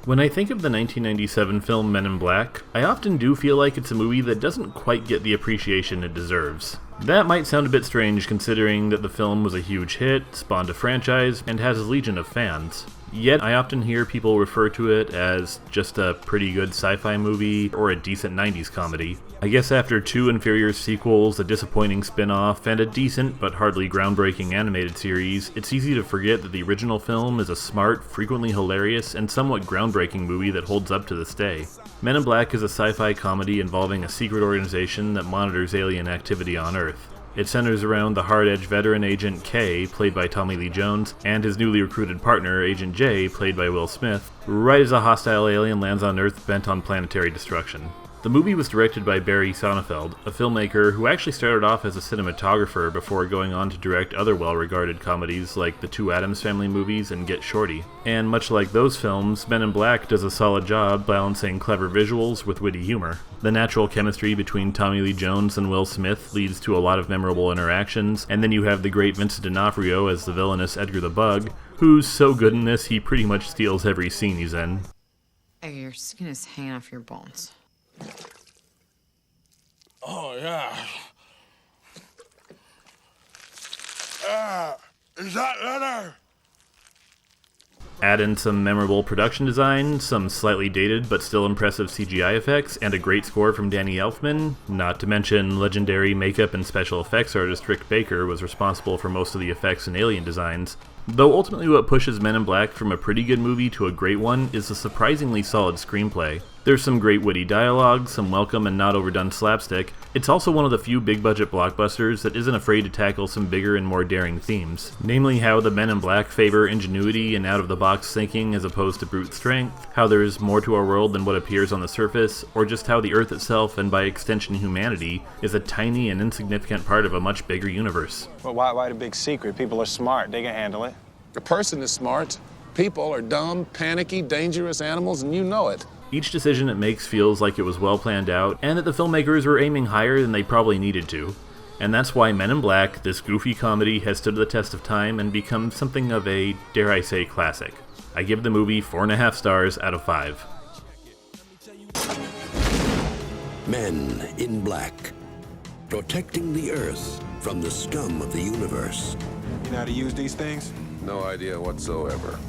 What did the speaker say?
When I think of the 1997 film Men in Black, I often do feel like it's a movie that doesn't quite get the appreciation it deserves. That might sound a bit strange considering that the film was a huge hit, spawned a franchise, and has a legion of fans. Yet I often hear people refer to it as just a pretty good sci-fi movie or a decent 90s comedy. I guess after two inferior sequels, a disappointing spin-off, and a decent but hardly groundbreaking animated series, it's easy to forget that the original film is a smart, frequently hilarious, and somewhat groundbreaking movie that holds up to this day. Men in Black is a sci-fi comedy involving a secret organization that monitors alien activity on Earth. It centers around the hard-edged veteran Agent K, played by Tommy Lee Jones, and his newly recruited partner, Agent J, played by Will Smith, right as a hostile alien lands on Earth bent on planetary destruction. The movie was directed by Barry Sonnenfeld, a filmmaker who actually started off as a cinematographer before going on to direct other well-regarded comedies like the two Addams Family movies and Get Shorty. And much like those films, Men in Black does a solid job balancing clever visuals with witty humor. The natural chemistry between Tommy Lee Jones and Will Smith leads to a lot of memorable interactions, and then you have the great Vincent D'Onofrio as the villainous Edgar the Bug, who's so good in this he pretty much steals every scene he's in. Hey, your skin is hanging off your bones. Oh, yeah. Is that leather? Add in some memorable production design, some slightly dated but still impressive CGI effects, and a great score from Danny Elfman, not to mention legendary makeup and special effects artist Rick Baker was responsible for most of the effects and alien designs. Though ultimately what pushes Men in Black from a pretty good movie to a great one is a surprisingly solid screenplay. There's some great witty dialogue, some welcome and not overdone slapstick. It's also one of the few big-budget blockbusters that isn't afraid to tackle some bigger and more daring themes. Namely how the Men in Black favor ingenuity and out-of-the-box thinking as opposed to brute strength, how there is more to our world than what appears on the surface, or just how the Earth itself, and by extension humanity, is a tiny and insignificant part of a much bigger universe. Well, why the big secret? People are smart. They can handle it. A person is smart. People are dumb, panicky, dangerous animals, and you know it. Each decision it makes feels like it was well planned out, and that the filmmakers were aiming higher than they probably needed to. And that's why Men in Black, this goofy comedy, has stood the test of time and become something of a, dare I say, classic. I give the movie 4.5 stars out of 5. Men in Black, protecting the Earth from the scum of the universe. You know how to use these things? No idea whatsoever.